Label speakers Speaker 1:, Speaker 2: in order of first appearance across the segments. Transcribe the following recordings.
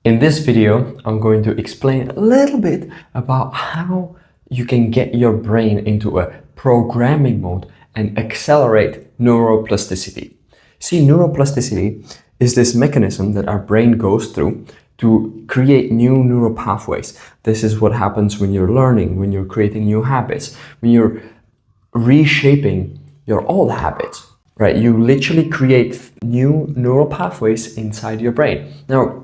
Speaker 1: In this video, I'm going to explain a little bit about how you can get your brain into a programming mode and accelerate neuroplasticity. See, neuroplasticity is this mechanism that our brain goes through to create new neural pathways. This is what happens when you're learning, when you're creating new habits, when you're reshaping your old habits, right? You literally create new neural pathways inside your brain. Now,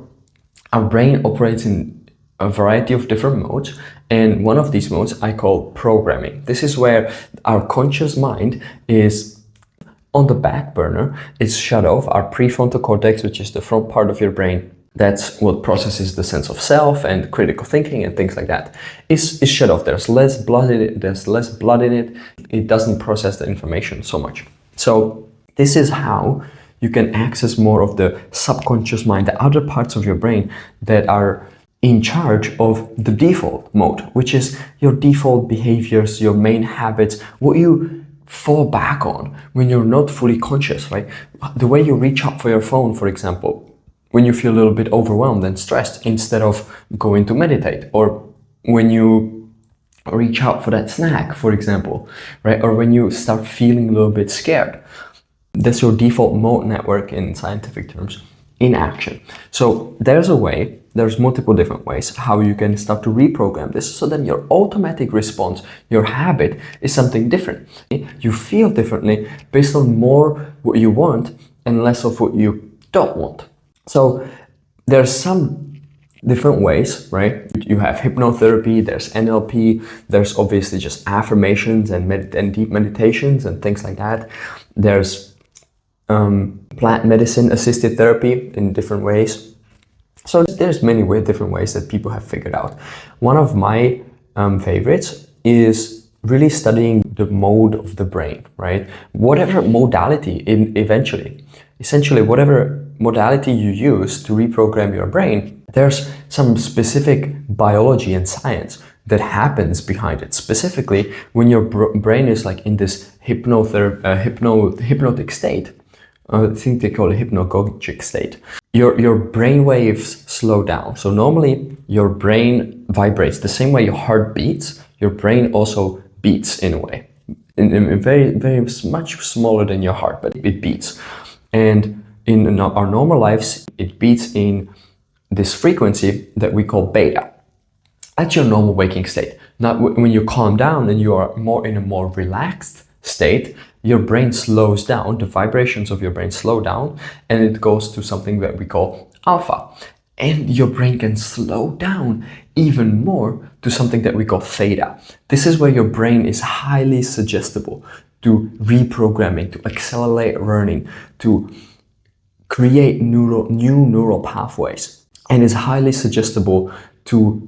Speaker 1: our brain operates in a variety of different modes, and one of these modes I call programming. This is where our conscious mind is on the back burner. It's shut off. Our prefrontal cortex, which is the front part of your brain, that's what processes the sense of self and critical thinking and things like that, is shut off. There's less blood in it. It doesn't process the information so much. So this is how you can access more of the subconscious mind, the other parts of your brain that are in charge of the default mode, which is your default behaviors, your main habits, what you fall back on when you're not fully conscious, right? The way you reach up for your phone, for example, when you feel a little bit overwhelmed and stressed instead of going to meditate, or when you reach out for that snack, for example, right? Or when you start feeling a little bit scared. That's your default mode network in scientific terms in action. So there's multiple different ways how you can start to reprogram this so that your automatic response, your habit, is something different. You feel differently based on more what you want and less of what you don't want. So there's some different ways, right? You have hypnotherapy, there's NLP, there's obviously just affirmations and deep meditations and things like that. There's plant medicine assisted therapy in different ways. So there's many different ways that people have figured out. One of my favorites is really studying the mode of the brain, right? Whatever modality, essentially whatever modality you use to reprogram your brain, there's some specific biology and science that happens behind it. Specifically, when your brain is like in this hypnotic state, I think they call it hypnagogic state. Your brain waves slow down. So normally your brain vibrates the same way your heart beats. Your brain also beats in a way, in very much smaller than your heart, but it beats. And in our normal lives, it beats in this frequency that we call beta. That's your normal waking state. Now, when you calm down and you are in a more relaxed state, your brain slows down, the vibrations of your brain slow down, and it goes to something that we call alpha. And your brain can slow down even more to something that we call theta. This is where your brain is highly suggestible to reprogramming, to accelerate learning, to create new neural pathways, and is highly suggestible to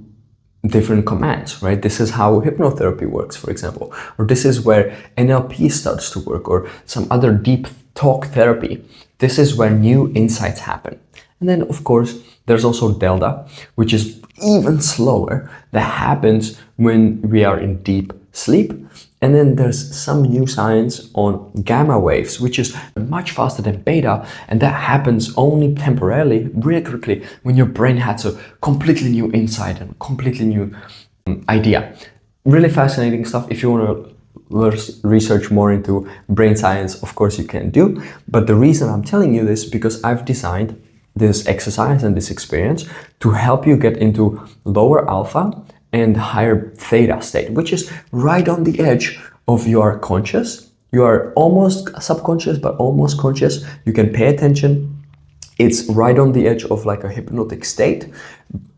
Speaker 1: different commands, right? This is how hypnotherapy works, for example, or this is where NLP starts to work, or some other deep talk therapy. This is where new insights happen. And then, of course, there's also delta, which is even slower, that happens when we are in deep sleep. And then there's some new science on gamma waves, which is much faster than beta, and that happens only temporarily, really quickly, when your brain has a completely new insight and completely new idea. Really fascinating stuff. If you want to research more into brain science, of course you can do. But the reason I'm telling you this is because I've designed this exercise and this experience to help you get into lower alpha and higher theta state, which is right on the edge of your conscious. You are almost subconscious, but almost conscious. You can pay attention. It's right on the edge of like a hypnotic state,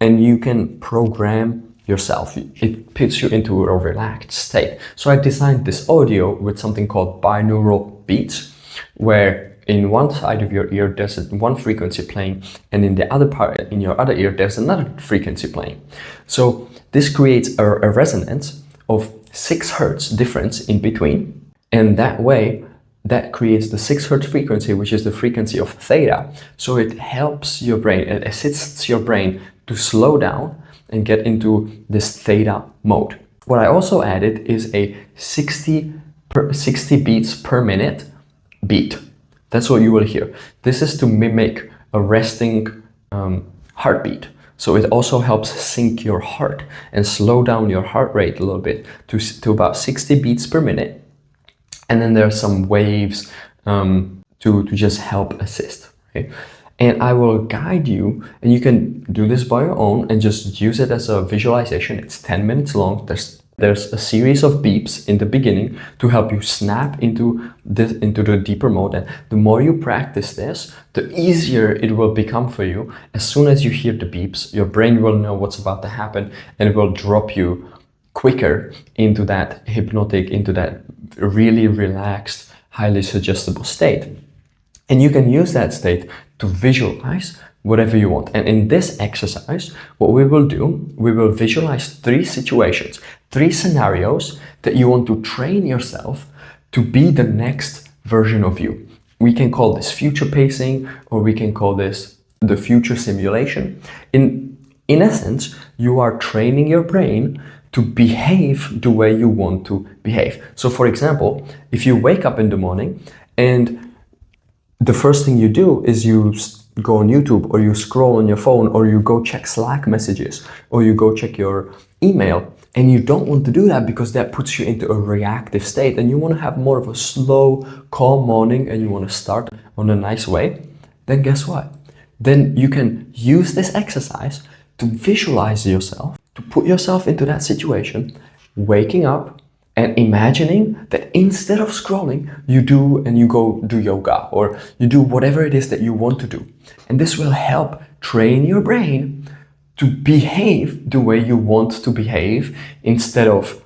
Speaker 1: and you can program yourself. It puts you into a relaxed state. So I designed this audio with something called binaural beats, where in one side of your ear there's one frequency playing, and in the other part, in your other ear, there's another frequency playing. So this creates a resonance of 6 hertz difference in between, and that way that creates the 6 hertz frequency, which is the frequency of theta. So it helps your brain, it assists your brain to slow down and get into this theta mode. What I also added is a 60 beats per minute beat. That's what you will hear. This is to mimic a resting heartbeat. So it also helps sync your heart and slow down your heart rate a little bit to about 60 beats per minute. And then there are some waves to just help assist. Okay? And I will guide you, and you can do this by your own and just use it as a visualization. It's 10 minutes long. There's a series of beeps in the beginning to help you snap into the deeper mode. And the more you practice this, the easier it will become for you. As soon as you hear the beeps, your brain will know what's about to happen, and it will drop you quicker into that hypnotic, into that really relaxed, highly suggestible state. And you can use that state to visualize whatever you want. And in this exercise, what we will do, we will visualize 3 situations, 3 scenarios that you want to train yourself to be the next version of you. We can call this future pacing, or we can call this the future simulation. In essence, you are training your brain to behave the way you want to behave. So for example, if you wake up in the morning and the first thing you do is you go on YouTube, or you scroll on your phone, or you go check Slack messages, or you go check your email, and you don't want to do that because that puts you into a reactive state, and you want to have more of a slow, calm morning, and you want to start on a nice way, then guess what? Then you can use this exercise to visualize yourself, to put yourself into that situation, waking up and imagining that instead of scrolling, you go do yoga, or you do whatever it is that you want to do. And this will help train your brain to behave the way you want to behave instead of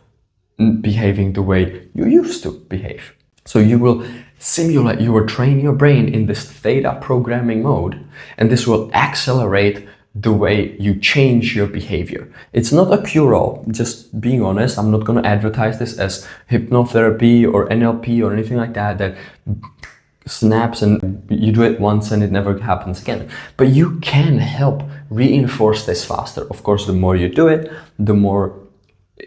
Speaker 1: behaving the way you used to behave. So you will simulate, you will train your brain in this theta programming mode, and this will accelerate the way you change your behavior. It's not a cure-all, just being honest. I'm not going to advertise this as hypnotherapy or NLP or anything like that snaps and you do it once and it never happens again. But you can help reinforce this faster. Of course, the more you do it, the more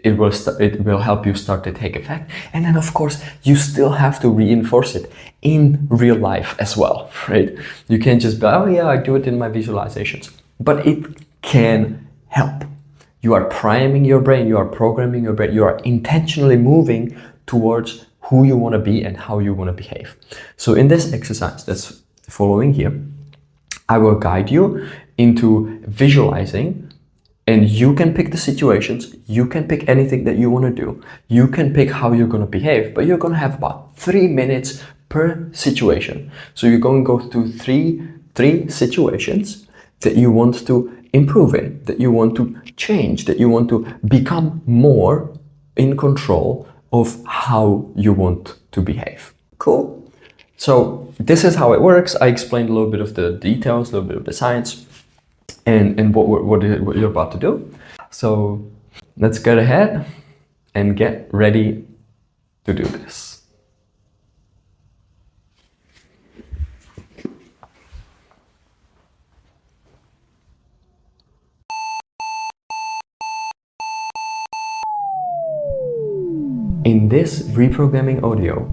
Speaker 1: it will help you start to take effect. And then of course, you still have to reinforce it in real life as well, right? You can't just be, oh yeah, I do it in my visualizations. But it can help. You are priming your brain, you are programming your brain, you are intentionally moving towards who you want to be and how you want to behave. So in this exercise that's following here, I will guide you into visualizing, and you can pick the situations, you can pick anything that you want to do, you can pick how you're going to behave, but you're going to have about 3 minutes per situation. So you're going to go through three situations that you want to improve in, that you want to change, that you want to become more in control of how you want to behave. Cool. So this is how it works. I explained a little bit of the details, a little bit of the science, and what you're about to do. So let's get ahead and get ready to do this. In this reprogramming audio,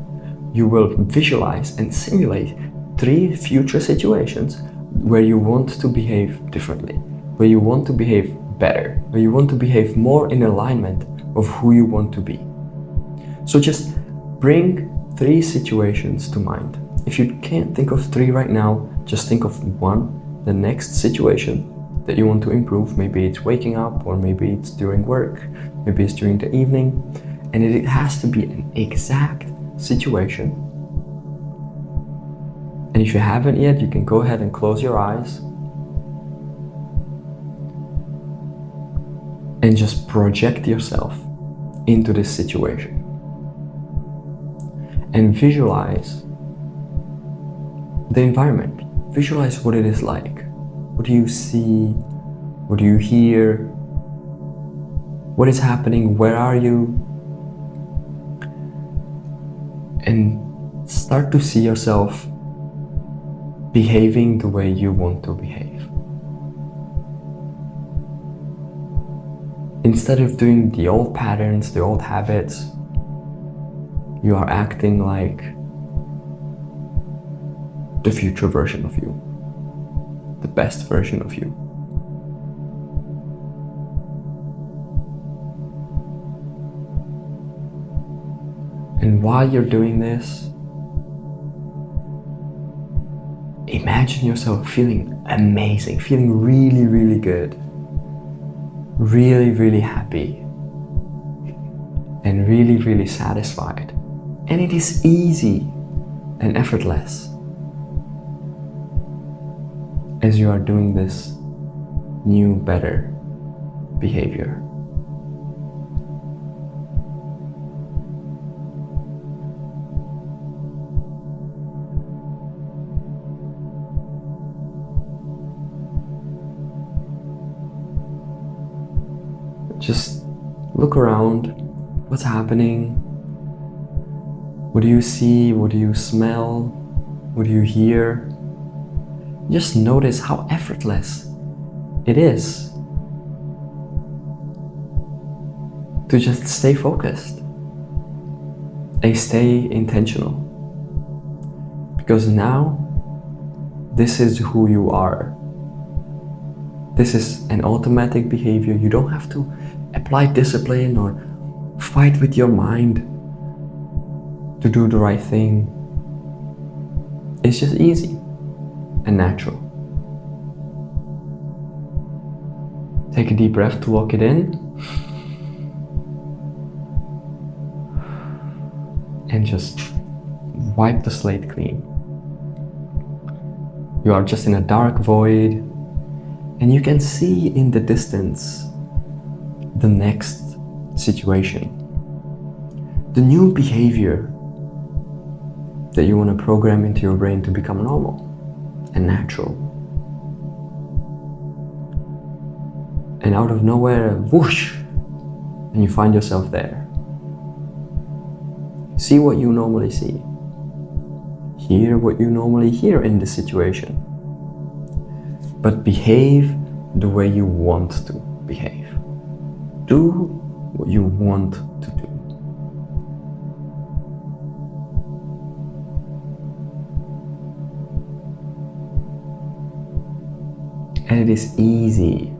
Speaker 1: you will visualize and simulate 3 future situations where you want to behave differently, where you want to behave better, where you want to behave more in alignment of who you want to be. So just bring 3 situations to mind. If you can't think of 3 right now, just think of 1, the next situation that you want to improve. Maybe it's waking up, or maybe it's during work, maybe it's during the evening. And it has to be an exact situation. And if you haven't yet, you can go ahead and close your eyes and just project yourself into this situation and visualize the environment. Visualize what it is like. What do you see? What do you hear? What is happening? Where are you? And start to see yourself behaving the way you want to behave. Instead of doing the old patterns, the old habits, you are acting like the future version of you, the best version of you. And while you're doing this, imagine yourself feeling amazing, feeling really, really good, really, really happy, and really, really satisfied. And it is easy and effortless as you are doing this new, better behavior. Just look around. What's happening? What do you see? What do you smell? What do you hear? Just notice how effortless it is to just stay focused and stay intentional. Because now, this is who you are. This is an automatic behavior. You don't have to apply discipline or fight with your mind to do the right thing. It's just easy and natural. Take a deep breath to lock it in. And just wipe the slate clean. You are just in a dark void, and you can see in the distance the next situation, the new behavior that you want to program into your brain to become normal and natural. And out of nowhere, whoosh, and you find yourself there. See what you normally see. Hear what you normally hear in this situation. But behave the way you want to behave. Do what you want to do. And it is easy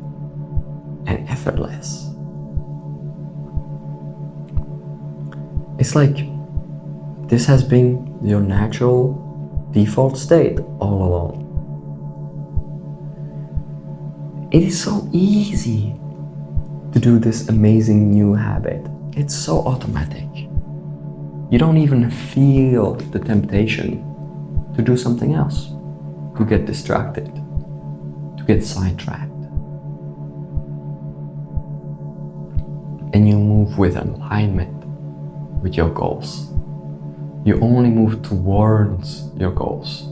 Speaker 1: and effortless. It's like this has been your natural default state all along. It is so easy to do this amazing new habit. It's so automatic. You don't even feel the temptation to do something else, to get distracted, to get sidetracked. And you move with alignment with your goals. You only move towards your goals,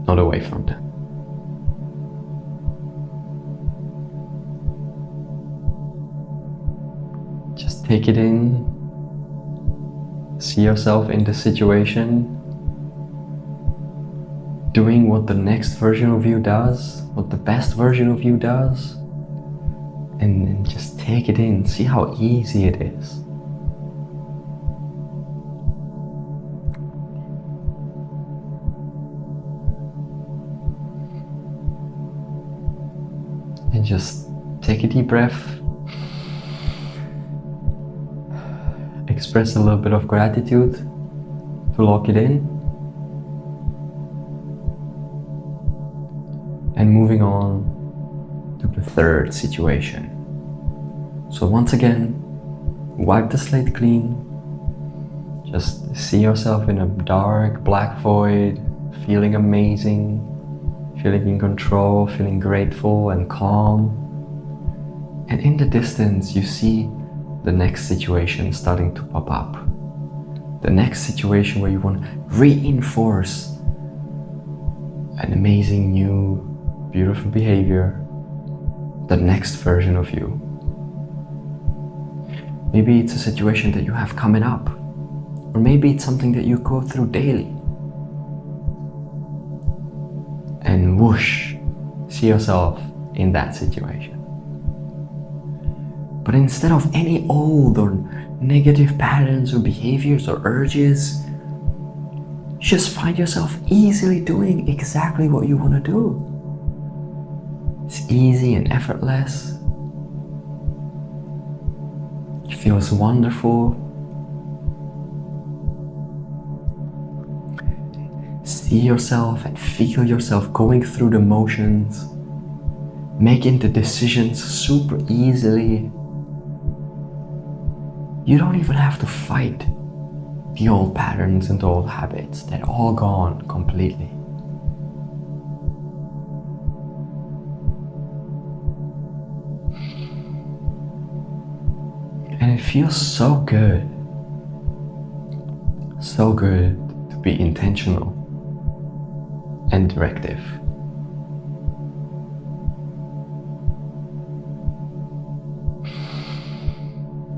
Speaker 1: not away from them. Just take it in. See yourself in the situation, doing what the next version of you does, what the best version of you does, and just take it in. See how easy it is. And just take a deep breath. Express a little bit of gratitude to lock it in. And moving on to the third situation. So once again, wipe the slate clean. Just see yourself in a dark, black void, feeling amazing, feeling in control, feeling grateful and calm. And in the distance, you see the next situation starting to pop up. The next situation where you want to reinforce an amazing new, beautiful behavior, the next version of you. Maybe it's a situation that you have coming up, or maybe it's something that you go through daily. And whoosh, see yourself in that situation. But instead of any old or negative patterns or behaviors or urges, just find yourself easily doing exactly what you want to do. It's easy and effortless. You feels wonderful. See yourself and feel yourself going through the motions, making the decisions super easily. You don't even have to fight the old patterns and the old habits. They're all gone completely. And it feels so good to be intentional and directive.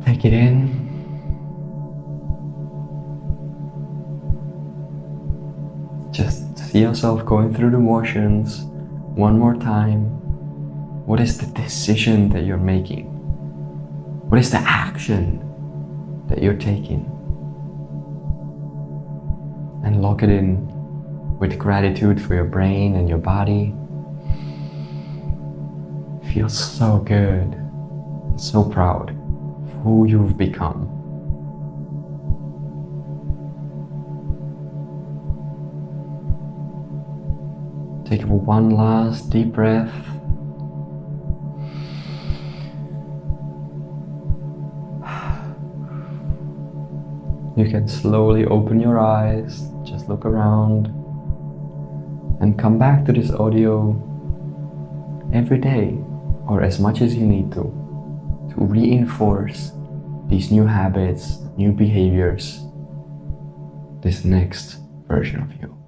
Speaker 1: Take it in. Just see yourself going through the motions one more time. What is the decision that you're making? What is the action that you're taking? And lock it in with gratitude for your brain and your body. Feel so good, so proud of who you've become. Take one last deep breath. You can slowly open your eyes, just look around, and come back to this audio every day, or as much as you need to reinforce these new habits, new behaviors, this next version of you.